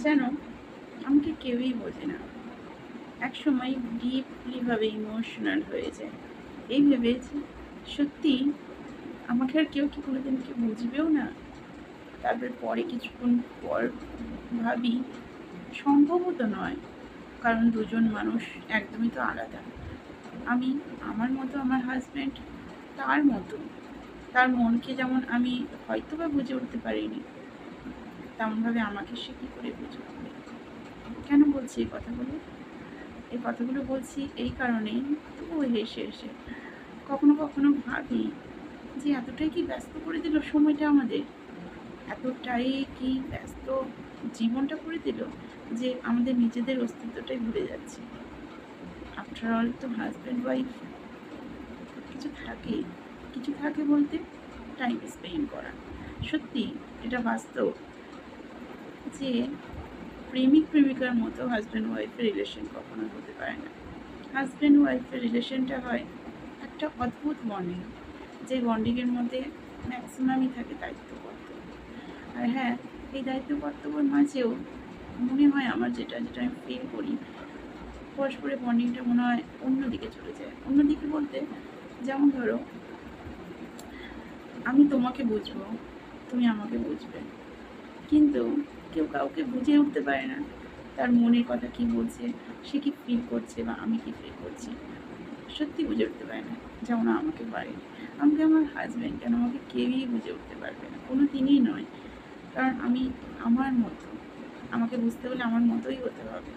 যেন আমাকে কেউই বোঝে না। একসময় ডিপলিভাবে ইমোশনাল হয়ে যায় এই ভেবে যে সত্যি আমাকে আর কেউ কি কোনোদিন কেউ বুঝবেও না। তারপরে পরে কিছুক্ষণ পর ভাবি সম্ভবত নয়, কারণ দুজন মানুষ একদমই তো আলাদা। আমি আমার মতো, আমার হাজব্যান্ড তার মতো। তার মনকে যেমন আমি হয়তো বা বুঝে উঠতে পারিনি, তেমনভাবে আমাকে সে কী করে বুঝে উঠবে। কেন বলছি এই কথাগুলো? এই কথাগুলো বলছি এই কারণেই, তবুও হেসে হেসে কখনো কখনো ভাবি যে এতটাই কি ব্যস্ত করে দিল সময়টা আমাদের, এতটাই কি ব্যস্ত জীবনটা করে দিল যে আমাদের নিজেদের অস্তিত্বটাই ভুলে যাচ্ছি। আফটার অল তো হাজব্যান্ড ওয়াইফ কিছু থাকে, কিছু থাকে বলতে টাইম স্পেন্ড করা। সত্যি এটা বাস্তব যে প্রেমিক প্রেমিকার মতো হাজব্যান্ড ওয়াইফের রিলেশন কখনো হতে পারে না। হাজব্যান্ড ওয়াইফের রিলেশনটা হয় একটা অদ্ভুত বন্ডিং, যে বন্ডিংয়ের মধ্যে ম্যাক্সিমামই থাকে দায়িত্ব কর্তব্য। আর হ্যাঁ, এই দায়িত্ব কর্তব্যের মাঝেও মনে হয় আমার যেটা যেটা আমি ফিল করি, পরস্পরের বন্ডিংটা মনে হয় অন্যদিকে চলে যায়। অন্যদিকে বলতে যেমন ধরো, আমি তোমাকে বুঝবো, তুমি আমাকে বুঝবে, কিন্তু কেউ কাউকে বুঝে উঠতে পারে না তার মনের কথা কি বলছে, সে কি ফিল করছে বা আমি কি ফিল করছি। সত্যি বুঝে উঠতে পারে না, যেমন আমাকে পারে। আমাকে আমার হাজব্যান্ড কেন, আমাকে কেউই বুঝে উঠতে পারবে না, কোনো দিনই নয়। কারণ আমি আমার মতো, আমাকে বুঝতে হলে আমার মতোই হতে হবে।